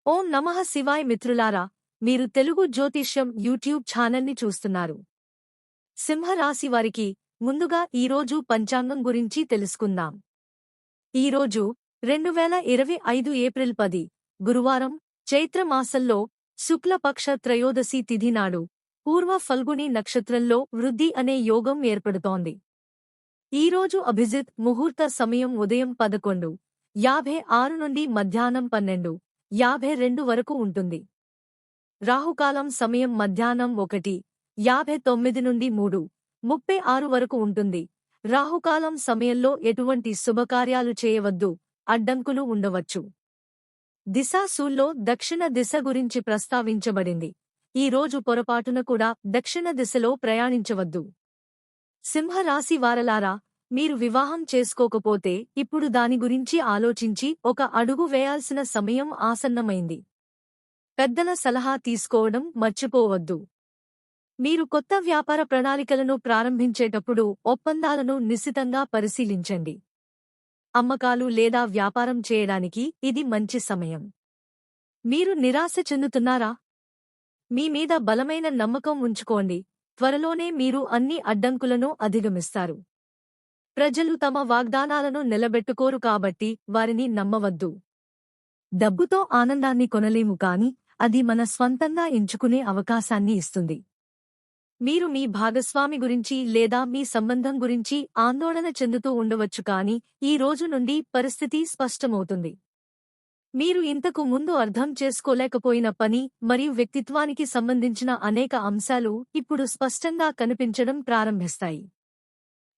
ఓం నమః శివాయ మిత్రులారా, మీరు తెలుగు జ్యోతిష్యం యూట్యూబ్ ఛానల్ని చూస్తున్నారు. సింహరాశి వారికి ముందుగా ఈరోజు పంచాంగం గురించి తెలుసుకుందాం. ఈరోజు 2025 ఏప్రిల్ 10 గురువారం, చైత్ర మాసంలో శుక్లపక్ష త్రయోదశి తిథి నాడు పూర్వ ఫల్గుని నక్షత్రంలో వృద్ధి అనే యోగం ఏర్పడుతోంది. ఈరోజు అభిజిత్ ముహూర్త సమయం ఉదయం 11:56 నుండి మధ్యాహ్నం 12:52 వరకు ఉంటుంది. రాహుకాలం సమయం మధ్యాహ్నం 1:59 నుండి 3:36 వరకు ఉంటుంది. రాహుకాలం సమయంలో ఎటువంటి శుభకార్యాలు చేయవద్దు, అడ్డంకులు ఉండవచ్చు. దిశాశూల్లో దక్షిణ దిశ గురించి ప్రస్తావించబడింది. ఈ రోజు పొరపాటున కూడా దక్షిణ దిశలో ప్రయాణించవద్దు. సింహరాశి వారలారా, మీరు వివాహం చేసుకోకపోతే ఇప్పుడు దాని గురించి ఆలోచించి ఒక అడుగు వేయాల్సిన సమయం ఆసన్నమైంది. పెద్దల సలహా తీసుకోవడం మర్చిపోవద్దు. మీరు కొత్త వ్యాపార ప్రణాళికలను ప్రారంభించేటప్పుడు ఒప్పందాలను నిశితంగా పరిశీలించండి. అమ్మకాలు లేదా వ్యాపారం చేయడానికి ఇది మంచి సమయం. మీరు నిరాశ చెందుతున్నారా? మీ మీద బలమైన నమ్మకం ఉంచుకోండి. త్వరలోనే మీరు అన్ని అడ్డంకులను అధిగమిస్తారు. ప్రజలు తమ వాగ్దానాలను నిలబెట్టుకోరు కాబట్టి వారిని నమ్మవద్దు. డబ్బుతో ఆనందాన్ని కొనలేము కాని అది మన స్వంతంగా ఎంచుకునే అవకాశాన్ని ఇస్తుంది. మీరు మీ భాగస్వామి గురించి లేదా మీ సంబంధం గురించి ఆందోళన చెందుతూ ఉండవచ్చు కాని ఈ రోజు నుండి పరిస్థితి స్పష్టమవుతుంది. మీరు ఇంతకు ముందు అర్థం చేసుకోలేకపోయిన పని మరియు వ్యక్తిత్వానికి సంబంధించిన అనేక అంశాలు ఇప్పుడు స్పష్టంగా కనిపించడం ప్రారంభిస్తాయి.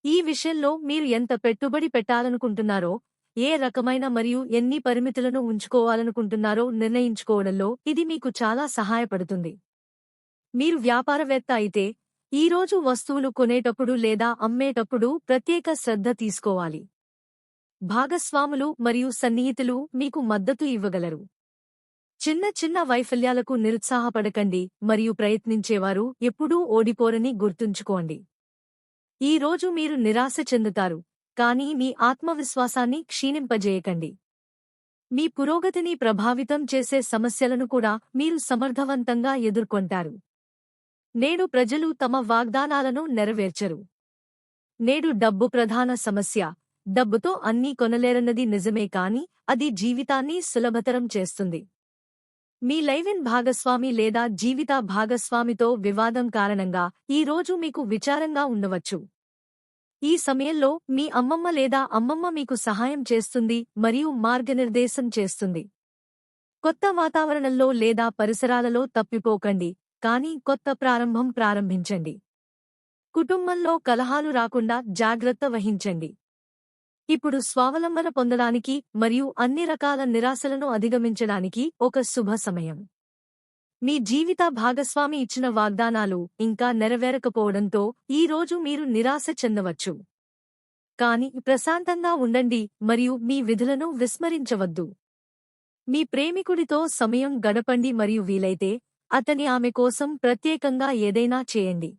ఈ విషయంలో మీరు ఎంత పెట్టుబడి పెట్టాలనుకుంటున్నారో, ఏ రకమైన మరియు ఎన్ని పరిమితులను ఉంచుకోవాలనుకుంటున్నారో నిర్ణయించుకోవడంలో ఇది మీకు చాలా సహాయపడుతుంది. మీరు వ్యాపారవేత్త అయితే ఈరోజు వస్తువులు కొనేటప్పుడు లేదా అమ్మేటప్పుడు ప్రత్యేక శ్రద్ధ తీసుకోవాలి. భాగస్వాములు మరియు సన్నిహితులు మీకు మద్దతు ఇవ్వగలరు. చిన్న చిన్న వైఫల్యాలకు నిరుత్సాహపడకండి మరియు ప్రయత్నించేవారు ఎప్పుడూ ఓడిపోరని గుర్తుంచుకోండి. ఈ రోజు మీరు నిరాశ చెందుతారు, కానీ మీ ఆత్మవిశ్వాసాన్ని క్షీణింపజేయకండి. మీ పురోగతిని ప్రభావితం చేసే సమస్యలను కూడా మీరు సమర్థవంతంగా ఎదుర్కొంటారు. నేడు ప్రజలు తమ వాగ్దానాలను నెరవేర్చరు. నేడు డబ్బు ప్రధాన సమస్య. డబ్బుతో అన్నీ కొనలేరన్నది నిజమే కాని అది జీవితాన్ని సులభతరం చేస్తుంది. మీ లైవ్-ఇన్ భాగస్వామి లేదా జీవిత భాగస్వామితో వివాదం కారణంగా ఈ రోజు మీకు విచారంగా ఉండవచ్చు. ఈ సమయంలో మీ అమ్మమ్మ లేదా అమ్మమ్మ మీకు సహాయం చేస్తుంది మరియు మార్గనిర్దేశం చేస్తుంది. కొత్త వాతావరణంలో లేదా పరిసరాలలో తప్పిపోకండి, కానీ కొత్త ప్రారంభం ప్రారంభించండి. కుటుంబంలో కలహాలు రాకుండా జాగ్రత్త వహించండి. ఇప్పుడు స్వావలంబన పొందడానికి మరియు అన్ని రకాల నిరాశలను అధిగమించడానికి ఒక శుభ సమయం. మీ జీవిత భాగస్వామి ఇచ్చిన వాగ్దానాలు ఇంకా నెరవేరకపోవడంతో ఈ రోజు మీరు నిరాశ చెందవచ్చు. కాని ప్రశాంతంగా ఉండండి మరియు మీ విధులను విస్మరించవద్దు. మీ ప్రేమికుడితో సమయం గడపండి మరియు వీలైతే ఆమె కోసం ప్రత్యేకంగా ఏదైనా చేయండి.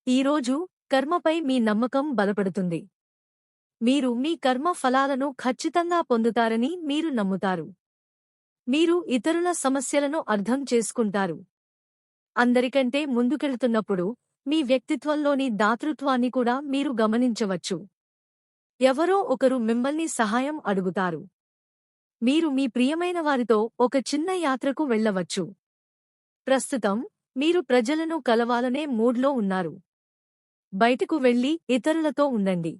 ఈరోజు కర్మపై మీ నమ్మకం బలపడుతుంది. మీరు మీ కర్మ ఫలాలను ఖచ్చితంగా పొందుతారని మీరు నమ్ముతారు. మీరు ఇతరుల సమస్యలను అర్థం చేసుకుంటారు. అందరికంటే ముందుకెళ్తున్నప్పుడు మీ వ్యక్తిత్వంలోని దాతృత్వాన్ని కూడా మీరు గమనించవచ్చు. ఎవరో ఒకరు మిమ్మల్ని సహాయం అడుగుతారు. మీరు మీ ప్రియమైన వారితో ఒక చిన్న యాత్రకు వెళ్ళవచ్చు. ప్రస్తుతం మీరు ప్రజలను కలవాలనే మూడ్లో ఉన్నారు. బయటకు వెళ్లి ఇతరులతో ఉండండి.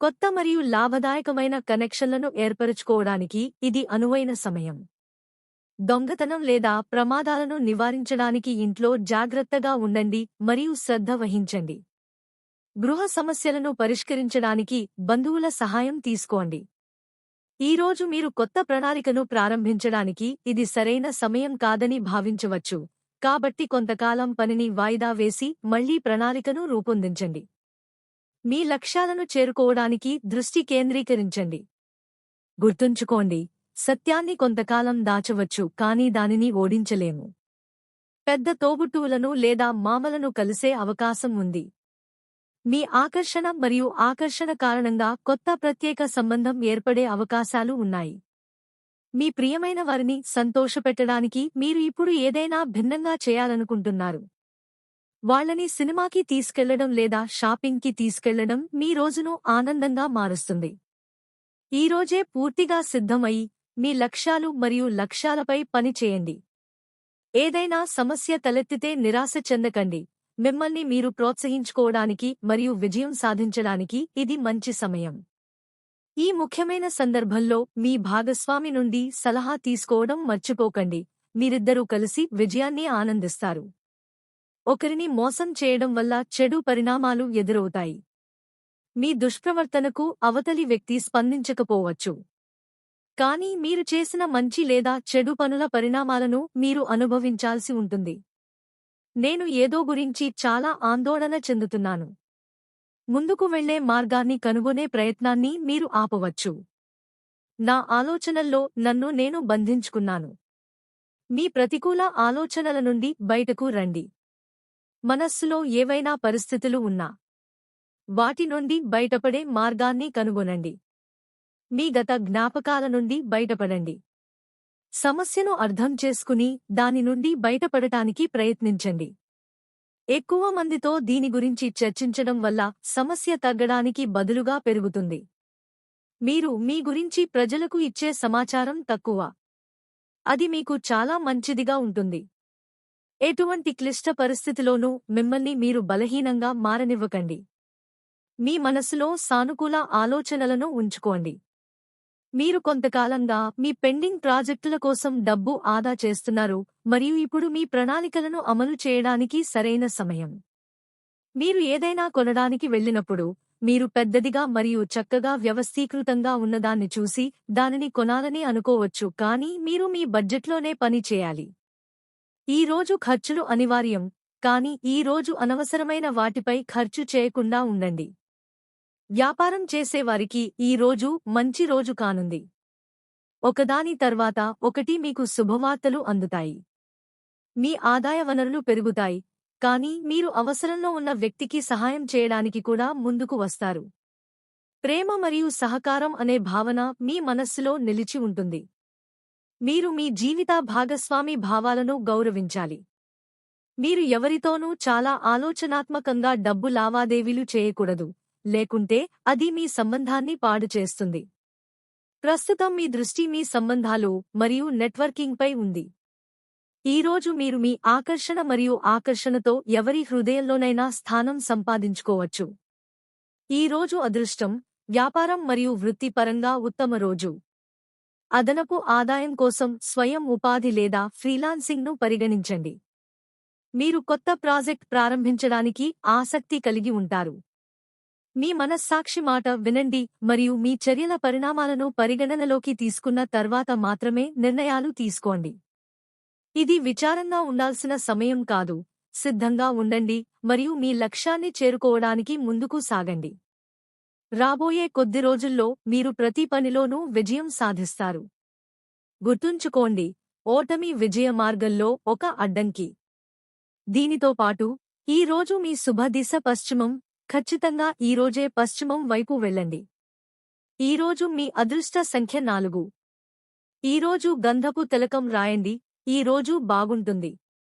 కొత్త మరియు లాభదాయకమైన కనెక్షన్లను ఏర్పరచుకోవడానికి ఇది అనువైన సమయం. దొంగతనం లేదా ప్రమాదాలను నివారించడానికి ఇంట్లో జాగ్రత్తగా ఉండండి మరియు శ్రద్ధ వహించండి. గృహ సమస్యలను పరిష్కరించడానికి బంధువుల సహాయం తీసుకోండి. ఈరోజు మీరు కొత్త ప్రణాళికను ప్రారంభించడానికి ఇది సరైన సమయం కాదని భావించవచ్చు, కాబట్టి కొంతకాలం పనిని వాయిదా వేసి మళ్లీ ప్రణాళికను రూపొందించండి. మీ లక్ష్యాలను చేరుకోవడానికి దృష్టి కేంద్రీకరించండి. గుర్తుంచుకోండి, సత్యాన్ని కొంతకాలం దాచవచ్చు కానీ దానిని ఓడించలేము. పెద్ద తోబుట్టువులను లేదా మామలను కలిసే అవకాశం ఉంది. మీ ఆకర్షణ మరియు ఆకర్షణ కారణంగా కొత్త ప్రత్యేక సంబంధం ఏర్పడే అవకాశాలు ఉన్నాయి. మీ ప్రియమైన వారిని సంతోషపెట్టడానికి మీరు ఇప్పుడు ఏదైనా భిన్నంగా చేయాలనుకుంటున్నారు. వాళ్ళని సినిమాకి తీసుకెళ్లడం లేదా షాపింగ్కి తీసుకెళ్లడం మీ రోజును ఆనందంగా మారుస్తుంది. ఈరోజే పూర్తిగా సిద్ధమై మీ లక్ష్యాలు మరియు లక్ష్యాలపై పని చేయండి. ఏదైనా సమస్య తలెత్తితే నిరాశ చెందకండి. మిమ్మల్ని మీరు ప్రోత్సహించుకోవడానికి మరియు విజయం సాధించడానికి ఇది మంచి సమయం. ఈ ముఖ్యమైన సందర్భంలో మీ భాగస్వామి నుండి సలహా తీసుకోవడం మర్చిపోకండి. మీరిద్దరూ కలిసి విజయాన్ని ఆనందిస్తారు. ఒకరిని మోసం చేయడం వల్ల చెడు పరిణామాలు ఎదురవుతాయి. మీ దుష్ప్రవర్తనకు అవతలి వ్యక్తి స్పందించకపోవచ్చు. కానీ మీరు చేసిన మంచి లేదా చెడు పనుల పరిణామాలను మీరు అనుభవించాల్సి ఉంటుంది. నేను ఏదో గురించి చాలా ఆందోళన చెందుతున్నాను. ముందుకు వెళ్లే మార్గాన్ని కనుగొనే ప్రయత్నాన్ని మీరు ఆపవచ్చు. నా ఆలోచనల్లో నన్ను నేను బంధించుకున్నాను. మీ ప్రతికూల ఆలోచనల నుండి బయటకు రండి. మనస్సులో ఏవైనా పరిస్థితులు ఉన్నా వాటి నుండి బయటపడే మార్గాన్ని కనుగొనండి. మీ గత జ్ఞాపకాల నుండి బయటపడండి. సమస్యను అర్థం చేసుకుని దాని నుండి బయటపడటానికి ప్రయత్నించండి. ఎక్కువ మందితో దీని గురించి చర్చించడం వల్ల సమస్య తగ్గడానికి బదులుగా పెరుగుతుంది. మీరు మీ గురించి ప్రజలకు ఇచ్చే సమాచారం తక్కువ. అది మీకు చాలా మంచిదిగా ఉంటుంది. ఎటువంటి క్లిష్ట పరిస్థితిలోనూ మిమ్మల్ని మీరు బలహీనంగా మారనివ్వకండి. మీ మనసులో సానుకూల ఆలోచనలను ఉంచుకోండి. మీరు కొంతకాలంగా మీ పెండింగ్ ప్రాజెక్టుల కోసం డబ్బు ఆదా చేస్తున్నారు మరియు ఇప్పుడు మీ ప్రణాళికలను అమలు చేయడానికి సరైన సమయం. మీరు ఏదైనా కొనడానికి వెళ్ళినప్పుడు మీరు పెద్దదిగా మరియు చక్కగా వ్యవస్థీకృతంగా ఉన్నదాన్ని చూసి దానిని కొనాలని అనుకోవచ్చు, కానీ మీరు మీ బడ్జెట్లోనే పని చేయాలి. ఈ రోజు ఖర్చులు అనివార్యం, కానీ ఈ రోజు అనవసరమైన వాటిపై ఖర్చు చేయకుండా ఉండండి. వ్యాపారం చేసేవారికి ఈ రోజు మంచి రోజు కానుంది. ఒకదాని తర్వాత ఒకటి మీకు శుభవార్తలు అందుతాయి. మీ ఆదాయ వనరులు పెరుగుతాయి, కానీ మీరు అవసరంలో ఉన్న వ్యక్తికి సహాయం చేయడానికి కూడా ముందుకు వస్తారు. ప్రేమ మరియు సహకారం అనే భావన మీ మనస్సులో నిలిచి ఉంటుంది. మీరు మీ జీవిత భాగస్వామి భావాలను గౌరవించాలి. మీరు ఎవరితోనూ చాలా ఆలోచనాత్మకంగా డబ్బు లావాదేవీలు చేయకూడదు, లేకుంటే అది మీ సంబంధాన్ని పాడు చేస్తుంది. ప్రస్తుతం మీ దృష్టి మీ సంబంధాలు మరియు నెట్వర్కింగ్పై ఉంది. ఈరోజు మీరు మీ ఆకర్షణ మరియు ఆకర్షణతో ఎవరి హృదయంలోనైనా స్థానం సంపాదించుకోవచ్చు. ఈరోజు అదృష్టం, వ్యాపారం మరియు వృత్తిపరంగా ఉత్తమ రోజు. అదనపు ఆదాయం కోసం స్వయం ఉపాధి లేదా ఫ్రీలాన్సింగ్ను పరిగణించండి. మీరు కొత్త ప్రాజెక్ట్ ప్రారంభించడానికి ఆసక్తి కలిగి ఉంటారు. మీ మనస్సాక్షి మాట వినండి మరియు మీ చర్యల పరిణామాలను పరిగణనలోకి తీసుకున్న తర్వాత మాత్రమే నిర్ణయాలు తీసుకోండి. ఇది విచారంగా ఉండాల్సిన సమయం కాదు. సిద్ధంగా ఉండండి మరియు మీ లక్ష్యాన్ని చేరుకోవడానికి ముందుకు సాగండి. రాబోయే కొద్ది రోజుల్లో మీరు ప్రతి పనిలోనూ విజయం సాధిస్తారు. గుర్తుంచుకోండి, ఓటమి విజయ మార్గంలో ఒక అడ్డంకి. దీనితో పాటు ఈ రోజు మీ శుభ దిశ పశ్చిమం. ఖచ్చితంగా ఈరోజే పశ్చిమం వైపు వెళ్ళండి. ఈరోజు మీ అదృష్ట సంఖ్య 4. ఈరోజు గంధపు తిలకం రాయండి. ఈ రోజు బాగుంటుంది.